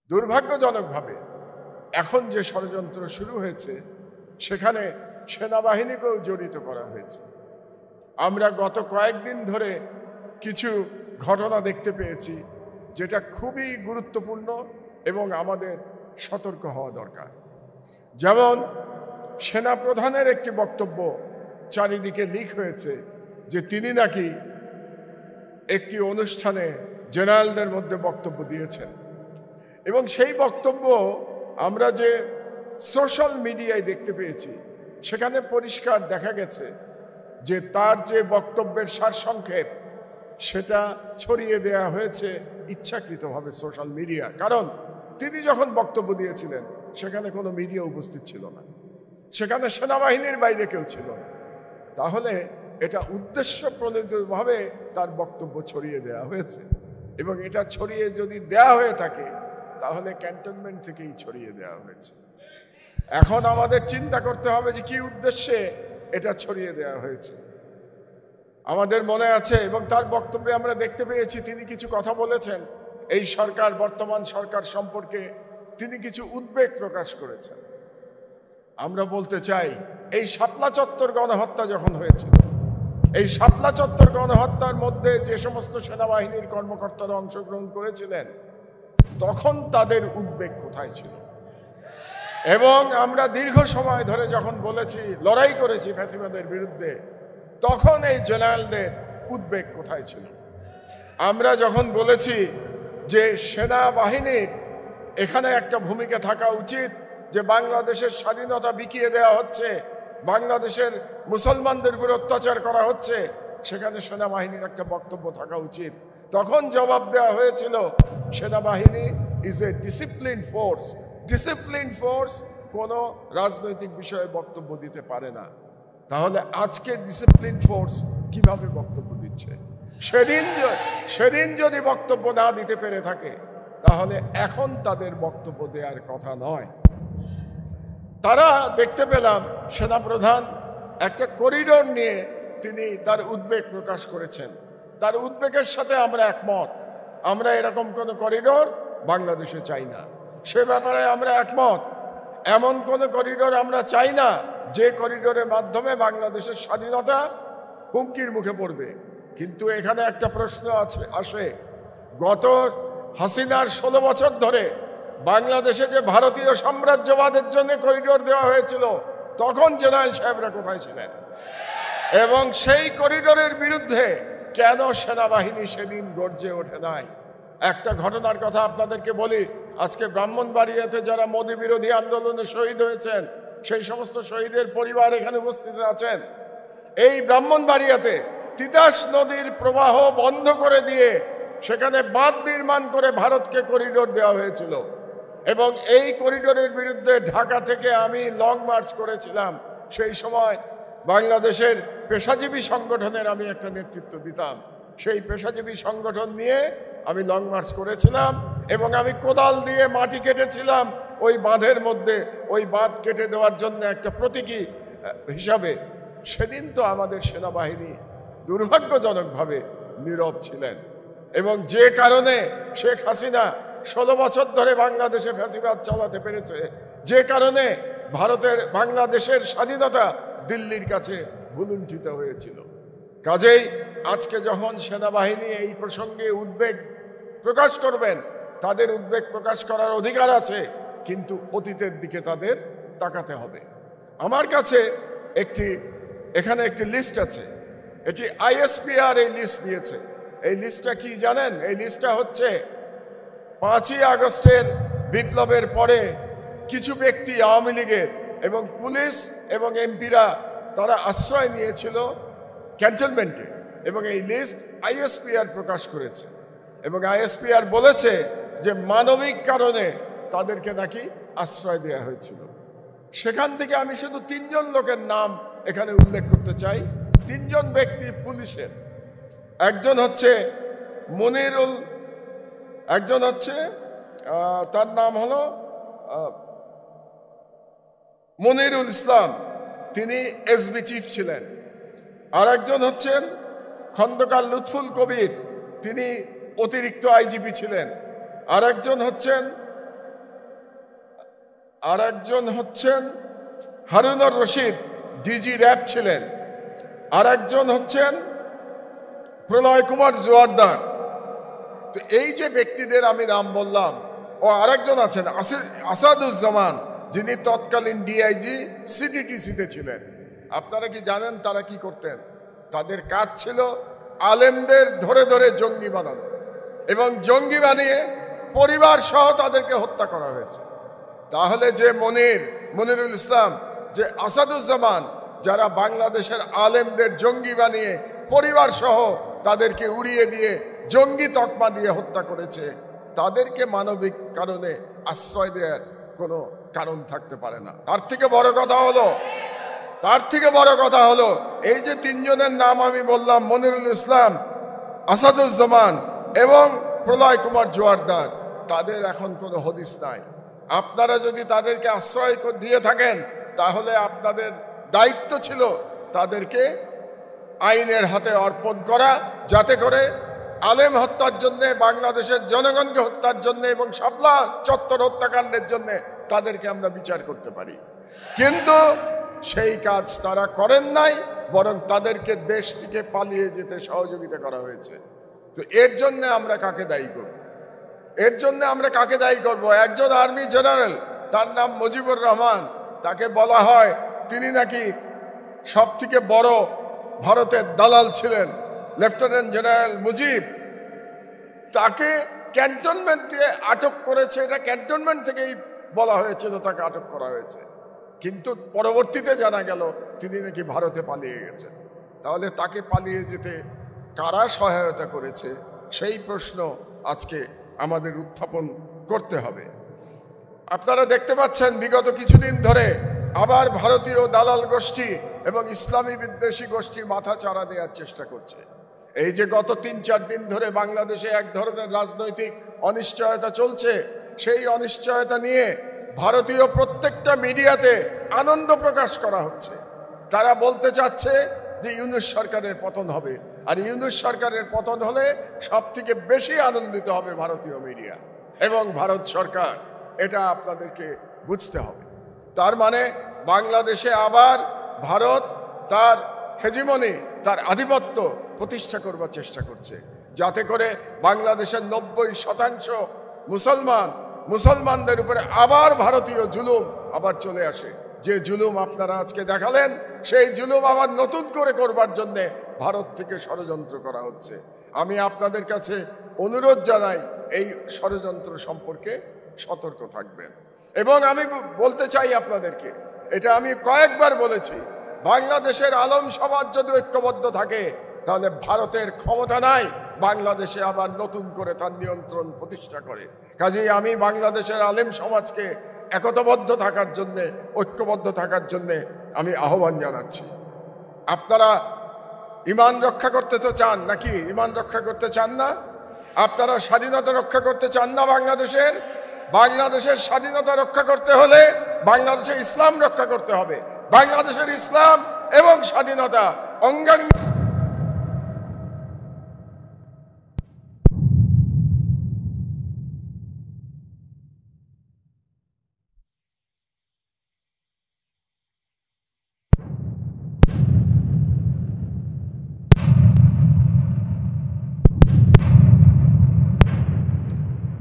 দুর্ভাগ্যজনকভাবে এখন যে ষড়যন্ত্র শুরু হয়েছে সেখানে সেনাবাহিনীকেও জড়িত করা হয়েছে। আমরা গত কয়েকদিন ধরে কিছু ঘটনা দেখতে পেয়েছি যেটা খুবই গুরুত্বপূর্ণ এবং আমাদের সতর্ক হওয়া দরকার। যেমন সেনাপ্রধানের একটি বক্তব্য চারিদিকে লিক হয়েছে যে তিনি নাকি একটি অনুষ্ঠানে জেনারেলদের মধ্যে বক্তব্য দিয়েছেন, এবং সেই বক্তব্য আমরা যে সোশ্যাল মিডিয়ায় দেখতে পেয়েছি সেখানে পরিষ্কার দেখা গেছে যে তার যে বক্তব্যের সারসংক্ষেপ সেটা ছড়িয়ে দেওয়া হয়েছে ইচ্ছাকৃতভাবে সোশ্যাল মিডিয়া। কারণ তিনি যখন বক্তব্য দিয়েছিলেন সেখানে কোনো মিডিয়া উপস্থিত ছিল না, সেখানে সেনাবাহিনীর বাইরে কেউ ছিল না। তাহলে এটা উদ্দেশ্য প্রণোদিতভাবে তার বক্তব্য ছড়িয়ে দেওয়া হয়েছে, এবং এটা ছড়িয়ে যদি দেওয়া হয়ে থাকে তাহলে ক্যান্টনমেন্ট থেকেই ছড়িয়ে দেওয়া হয়েছে। এখন আমাদের চিন্তা করতে হবে যে কি উদ্দেশ্যে এটা ছড়িয়ে দেওয়া হয়েছে। আমাদের মনে আছে এবং তার বক্তব্যে আমরা দেখতে পেয়েছি তিনি কিছু কথা বলেছেন এই সরকার, বর্তমান সরকার সম্পর্কে তিনি কিছু উদ্বেগ প্রকাশ করেছেন। আমরা বলতে চাই, এই শাপলা চত্বর গণহত্যা যখন হয়েছিল, এই শাপলা চত্বর গণহত্যার মধ্যে যে সমস্ত সেনাবাহিনীর কর্মকর্তারা অংশগ্রহণ করেছিলেন তখন তাদের উদ্বেগ কোথায় ছিল? এবং আমরা দীর্ঘ সময় ধরে যখন বলেছি, লড়াই করেছি ফ্যাসিবাদের বিরুদ্ধে, তখন এই জেনারেলদের উদ্বেগ কোথায় ছিল? আমরা যখন বলেছি যে সেনাবাহিনীর এখানে একটা ভূমিকা থাকা উচিত, যে বাংলাদেশের স্বাধীনতা বিকিয়ে দেওয়া হচ্ছে, বাংলাদেশের মুসলমানদের উপর অত্যাচার করা হচ্ছে, সেখানে সেনাবাহিনীর একটা বক্তব্য থাকা উচিত, তখন জবাব দেওয়া হয়েছিল সেনাবাহিনী is a discipline force. Discipline force কোনো রাজনৈতিক বিষয়ে বক্তব্য দিতে পারে না। তাহলে আজকে ডিসিপ্লিন ফোর্স কিভাবে বক্তব্য দিচ্ছে? সেদিন যদি বক্তব্য না দিতে পেরে থাকে তাহলে এখন তাদের বক্তব্য দেওয়ার কথা নয়। তারা দেখতে পেলাম সেনাপ্রধান একটা করিডোর নিয়ে তিনি তার উদ্বেগ প্রকাশ করেছেন। তার উদ্বেগের সাথে আমরা একমত। আমরা এরকম কোনো করিডোর বাংলাদেশে চাই না, সে ব্যাপারে আমরা একমত। এমন কোনো করিডোর আমরা চাই না যে করিডোরের মাধ্যমে বাংলাদেশের স্বাধীনতা হুমকির মুখে পড়বে। কিন্তু এখানে একটা প্রশ্ন আসে, গত হাসিনার 16 বছর ধরে বাংলাদেশে যে ভারতীয় সাম্রাজ্যবাদের জন্য করিডোর দেওয়া হয়েছিল তখন জেনারেল সাহেবরা কোথায় ছিলেন? এবং সেই করিডোরের বিরুদ্ধে কেন সেনাবাহিনী সেদিন গর্জে ওঠে নাই? একটা ঘটনার কথা আপনাদেরকে বলি। আজকে ব্রাহ্মণবাড়িয়াতে যারা মোদী বিরোধী আন্দোলনে শহীদ হয়েছেন সেই সমস্ত শহীদের পরিবার এখানে উপস্থিত আছেন। এই ব্রাহ্মণবাড়িয়াতে তিতাস নদীর প্রবাহ বন্ধ করে দিয়ে সেখানে বাঁধ নির্মাণ করে ভারতকে করিডোর দেওয়া হয়েছিল, এবং এই করিডোরের বিরুদ্ধে ঢাকা থেকে আমি লং মার্চ করেছিলাম। সেই সময় বাংলাদেশের পেশাজীবী সংগঠনের আমি একটা নেতৃত্ব দিতাম। সেই পেশাজীবী সংগঠন নিয়ে আমি লং মার্চ করেছিলাম এবং আমি কোদাল দিয়ে মাটি কেটেছিলাম ওই বাঁধের মধ্যে, ওই বাঁধ কেটে দেওয়ার জন্য একটা প্রতীকী হিসাবে। সেদিন তো আমাদের সেনাবাহিনী দুর্ভাগ্যজনকভাবে নীরব ছিলেন, এবং যে কারণে শেখ হাসিনা 16 বছর ধরে বাংলাদেশে ফ্যাসিবাদ চালাতে পেরেছে, যে কারণে বাংলাদেশের স্বাধীনতা দিল্লির কাছে ভুলুণ্ঠিত হয়েছিল। কাজেই আজকে যখন সেনাবাহিনী এই প্রসঙ্গে উদ্বেগ প্রকাশ করবেন, তাদের উদ্বেগ প্রকাশ করার অধিকার আছে, কিন্তু অতীতের দিকে তাদের তাকাতে হবে। আমার কাছে এখানে একটি লিস্ট আছে, এটি আইএসপিআর এই লিস্ট দিয়েছে। এই লিস্টটা কি জানেন? এই লিস্টটা হচ্ছে 5ই আগস্টের বিপ্লবের পরে কিছু ব্যক্তি আওয়ামী লীগের এবং পুলিশ এবং এমপিরা তারা আশ্রয় নিয়েছিল ক্যান্টনমেন্টে, এবং এই লিস্ট আইএসপিআর প্রকাশ করেছে। এবং আইএসপিআর বলেছে যে মানবিক কারণে তাদেরকে নাকি আশ্রয় দেওয়া হয়েছিল। সেখান থেকে আমি শুধু 3 জন লোকের নাম এখানে উল্লেখ করতে চাই। 3 জন ব্যক্তি পুলিশের, একজন হচ্ছে মনিরুল, একজন হচ্ছে তার নাম হলো মনিরুল ইসলাম, তিনি এসবি চিফ ছিলেন। আর একজন হচ্ছেন খন্দকার লুৎফুল কবির, তিনি অতিরিক্ত আইজিপি ছিলেন। আর একজন হচ্ছেন আর একজন হচ্ছেন হারুনুর রশিদ, ডিজি র্যাব ছিলেন। আর একজন হচ্ছেন প্রলয় কুমার জোয়ারদার। তো এই যে ব্যক্তিদের আমি নাম বললাম, ও আরেকজন আছেন আসাদুজ্জামান, যিনি তৎকালীন ডিআইজি সিটিটিসিতে ছিলেন। আপনারা কি জানেন তারা কি করতেন? তাদের কাজ ছিল আলেমদের ধরে ধরে জঙ্গি বানানো, এবং জঙ্গি বানিয়ে পরিবার সহ তাদেরকে হত্যা করা হয়েছে। তাহলে যে মনিরুল ইসলাম, যে আসাদুজ্জামান, যারা বাংলাদেশের আলেমদের জঙ্গি বানিয়ে পরিবার সহ তাদেরকে উড়িয়ে দিয়ে জঙ্গি তকমা দিয়ে হত্যা করেছে, তাদেরকে মানবিক কারণে আশ্রয় দেওয়ার কোনো কারণ থাকতে পারে না। তার থেকে বড় কথা হলো এই যে তিনজনের নাম আমি বললাম, মনিরুল ইসলাম, আসাদুজ্জামান এবং প্রলয় কুমার জোয়ারদার, তাদের এখন কোনো হদিস নাই। আপনারা যদি তাদেরকে আশ্রয় দিয়ে থাকেন, তাহলে আপনাদের দায়িত্ব ছিল তাদেরকে আইনের হাতে অর্পণ করা, যাতে করে আলেম হত্যার জন্য, বাংলাদেশের জনগণকে হত্যার জন্য এবং শাপলা চত্বর হত্যাকাণ্ডের জন্য তাদেরকে আমরা বিচার করতে পারি। কিন্তু সেই কাজ তারা করেন নাই, বরং তাদেরকে দেশ থেকে পালিয়ে যেতে সহযোগিতা করা হয়েছে। তো এর জন্য আমরা কাকে দায়ী করব? একজন আর্মি জেনারেল, তার নাম মুজিবুর রহমান, তাকে বলা হয় তিনি নাকি সব থেকে বড় ভারতের দালাল ছিলেন, লেফটেন্যান্ট জেনারেল মুজিব। তাকে ক্যান্টনমেন্ট দিয়ে আটক করেছে, এটা ক্যান্টনমেন্ট থেকেই বলা হয়েছিল তাকে আটক করা হয়েছে, কিন্তু পরবর্তীতে জানা গেল তিনি নাকি ভারতে পালিয়ে গেছেন। তাহলে তাকে পালিয়ে যেতে কারা সহায়তা করেছে, সেই প্রশ্ন আজকে আমাদের উত্থাপন করতে হবে। আপনারা দেখতে পাচ্ছেন বিগত কিছুদিন ধরে আবার ভারতীয় দালাল গোষ্ঠী এবং ইসলামী বিদ্বেষী গোষ্ঠী মাথা চাড়া দেওয়ার চেষ্টা করছে। এই যে গত 3-4 দিন ধরে বাংলাদেশে এক ধরনের রাজনৈতিক অনিশ্চয়তা চলছে, সেই অনিশ্চয়তা নিয়ে ভারতীয় প্রত্যেকটা মিডিয়াতে আনন্দ প্রকাশ করা হচ্ছে। তারা বলতে চাচ্ছে যে ইউনূস সরকারের পতন হবে, আর ইউনূস সরকারের পতন হলে সব থেকে বেশি আনন্দিত হবে ভারতীয় মিডিয়া এবং ভারত সরকার। এটা আপনাদেরকে বুঝতে হবে। তার মানে বাংলাদেশে আবার ভারত তার হেজিমনি, তার আধিপত্য প্রতিষ্ঠা করবার চেষ্টা করছে, যাতে করে বাংলাদেশের 90% মুসলমানদের উপরে আবার ভারতীয় জুলুম আবার চলে আসে। যে জুলুম আপনারা আজকে দেখালেন, সেই জুলুম আবার নতুন করে করবার জন্যে ভারত থেকে ষড়যন্ত্র করা হচ্ছে। আমি আপনাদের কাছে অনুরোধ জানাই, এই ষড়যন্ত্র সম্পর্কে সতর্ক থাকবেন। এবং আমি বলতে চাই আপনাদেরকে, এটা আমি কয়েকবার বলেছি, বাংলাদেশের আলম সমাজ যদি ঐক্যবদ্ধ থাকে, তাহলে ভারতের ক্ষমতা নাই বাংলাদেশে আবার নতুন করে তার নিয়ন্ত্রণ প্রতিষ্ঠা করে। কাজেই আমি বাংলাদেশের আলেম সমাজকে একতাবদ্ধ থাকার জন্যে, ঐক্যবদ্ধ থাকার জন্যে আমি আহ্বান জানাচ্ছি। আপনারা ইমান রক্ষা করতে তো চান নাকি? ইমান রক্ষা করতে চান না? আপনারা স্বাধীনতা রক্ষা করতে চান না? বাংলাদেশের স্বাধীনতা রক্ষা করতে হলে বাংলাদেশের ইসলাম রক্ষা করতে হবে। বাংলাদেশের ইসলাম এবং স্বাধীনতা অঙ্গাঙ্গি।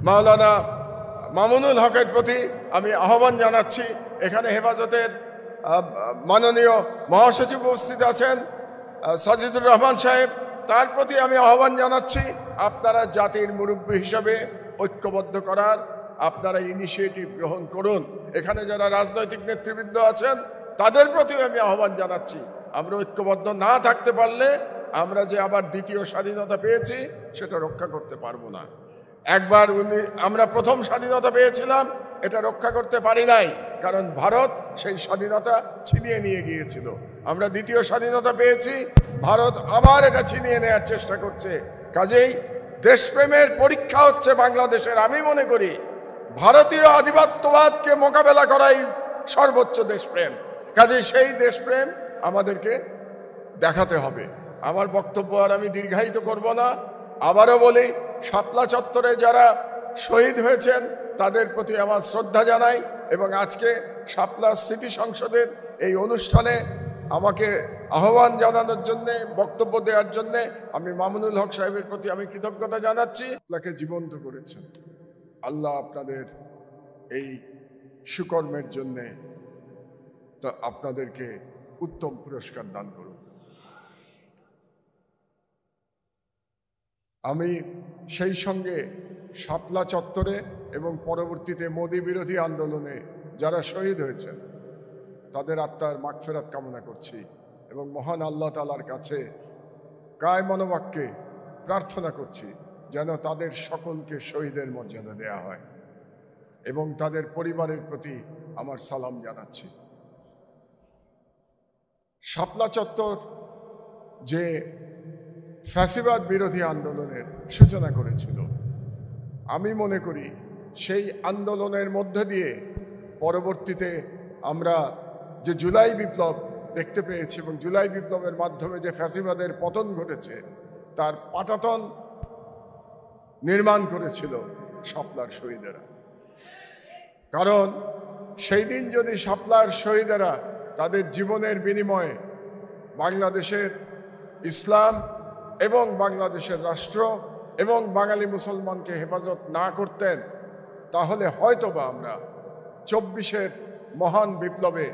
মাওলানা মামুনুল হকের প্রতি আমি আহ্বান জানাচ্ছি। এখানে হেফাজতের মাননীয় মহাসচিব উপস্থিত আছেন সাজিদুর রহমান সাহেব, তার প্রতি আমি আহ্বান জানাচ্ছি, আপনারা জাতির মুরব্বী হিসাবে ঐক্যবদ্ধ করার আপনারা ইনিশিয়েটিভ গ্রহণ করুন। এখানে যারা রাজনৈতিক নেতৃবৃন্দ আছেন তাদের প্রতিও আমি আহ্বান জানাচ্ছি, আমরা ঐক্যবদ্ধ না থাকতে পারলে আমরা যে আবার দ্বিতীয় স্বাধীনতা পেয়েছি সেটা রক্ষা করতে পারবো না। একবার আমরা প্রথম স্বাধীনতা পেয়েছিলাম, এটা রক্ষা করতে পারি নাই, কারণ ভারত সেই স্বাধীনতা ছিনিয়ে নিয়ে গিয়েছিল। আমরা দ্বিতীয় স্বাধীনতা পেয়েছি, ভারত আবার এটা ছিনিয়ে নেওয়ার চেষ্টা করছে। কাজেই দেশপ্রেমের পরীক্ষা হচ্ছে বাংলাদেশের। আমি মনে করি ভারতীয় আধিপত্যবাদকে মোকাবেলা করাই সর্বোচ্চ দেশপ্রেম। কাজেই সেই দেশপ্রেম আমাদেরকে দেখাতে হবে। আমার বক্তব্য আর আমি দীর্ঘায়িত করব না। আবারও বলি, শাপলা চত্বরে যারা শহীদ হয়েছেন তাদের প্রতি আমার শ্রদ্ধা জানাই। এবং আজকে শাপলা স্মৃতি সংসদের এই অনুষ্ঠানে আমাকে আহ্বান জানানোর জন্যে, বক্তব্য দেওয়ার জন্যে আমি মামুনুল হক সাহেবের প্রতি আমি কৃতজ্ঞতা জানাচ্ছি। আপনাকে জীবন্ত করেছেন, আল্লাহ আপনাদের এই সুকর্মের জন্যে তা আপনাদেরকে উত্তম পুরস্কার দান করুন। আমি সেই সঙ্গে শাপলা চত্বরে এবং পরবর্তীতে মোদী বিরোধী আন্দোলনে যারা শহীদ হয়েছেন তাদের আত্মার মাগফিরাত কামনা করছি এবং মহান আল্লাহ তাআলার কাছে কায় মনোবাক্যে প্রার্থনা করছি যেন তাদের সকলকে শহীদের মর্যাদা দেয়া হয় এবং তাদের পরিবারের প্রতি আমার সালাম জানাচ্ছি। শাপলা চত্বর যে ফ্যাসিবাদ বিরোধী আন্দোলনের সূচনা করেছিল, আমি মনে করি সেই আন্দোলনের মধ্যে দিয়ে পরবর্তীতে আমরা যে জুলাই বিপ্লব দেখতে পেয়েছি এবং জুলাই বিপ্লবের মাধ্যমে যে ফ্যাসিবাদের পতন ঘটেছে তার পাটাতন নির্মাণ করেছিল শাপলার শহীদেরা। কারণ সেই দিন যদি শাপলার শহীদেরা তাদের জীবনের বিনিময়ে বাংলাদেশের ইসলাম এবং বাংলাদেশের রাষ্ট্র এবং বাঙালি মুসলমানকে হেফাজত না করতেন, তাহলে হয়তোবা আমরা 24-এর মহান বিপ্লবে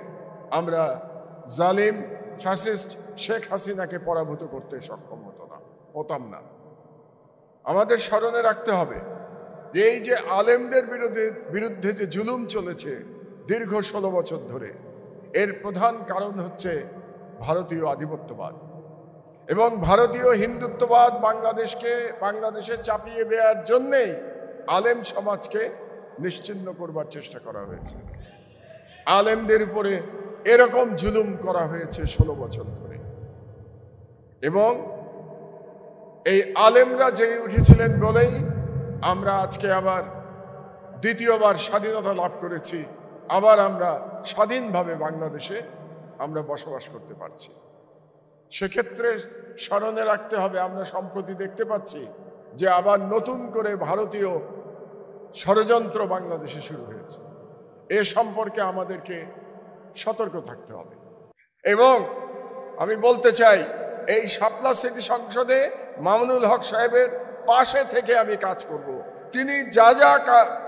আমরা জালিম ফ্যাসিস্ট শেখ হাসিনাকে পরাভূত করতে সক্ষম হতাম না। আমাদের স্মরণে রাখতে হবে যে এই যে আলেমদের বিরুদ্ধে যে জুলুম চলেছে দীর্ঘ 16 বছর ধরে, এর প্রধান কারণ হচ্ছে ভারতীয় আধিপত্যবাদ এবং ভারতীয় হিন্দুত্ববাদ বাংলাদেশে চাপিয়ে দেওয়ার জন্যেই আলেম সমাজকে নিশ্চিহ্ন করবার চেষ্টা করা হয়েছে। আলেমদের উপরে এরকম জুলুম করা হয়েছে 16 বছর ধরে এবং এই আলেমরা জেগে উঠেছিলেন বলেই আমরা আজকে আবার দ্বিতীয়বার স্বাধীনতা লাভ করেছি। আবার আমরা স্বাধীনভাবে বাংলাদেশে আমরা বসবাস করতে পারছি। সেক্ষেত্রে স্মরণে রাখতে হবে, আমরা সম্প্রতি দেখতে পাচ্ছি যে আবার নতুন করে ভারতীয় ষড়যন্ত্র বাংলাদেশে শুরু হয়েছে। এ সম্পর্কে আমাদেরকে সতর্ক থাকতে হবে এবং আমি বলতে চাই এই শাপলা স্মৃতি সংসদে মামুনুল হক সাহেবের পাশে থেকে আমি কাজ করব। তিনি যা যা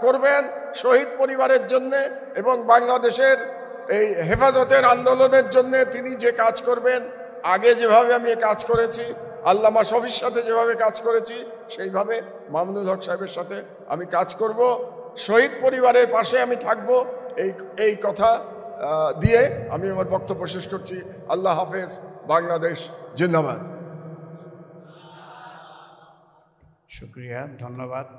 করবেন শহীদ পরিবারের জন্যে এবং বাংলাদেশের এই হেফাজতের আন্দোলনের জন্যে তিনি যে কাজ করবেন, আগে যেভাবে আমি কাজ করেছি, আল্লামা শফির সাথে যেভাবে কাজ করেছি, সেইভাবে মামুনুল হক সাহেবের সাথে আমি কাজ করব। শহীদ পরিবারের পাশে আমি থাকব। এই কথা দিয়ে আমি আমার বক্তব্য শেষ করছি। আল্লাহ হাফেজ। বাংলাদেশ জিন্দাবাদ। শুক্রিয়া, ধন্যবাদ।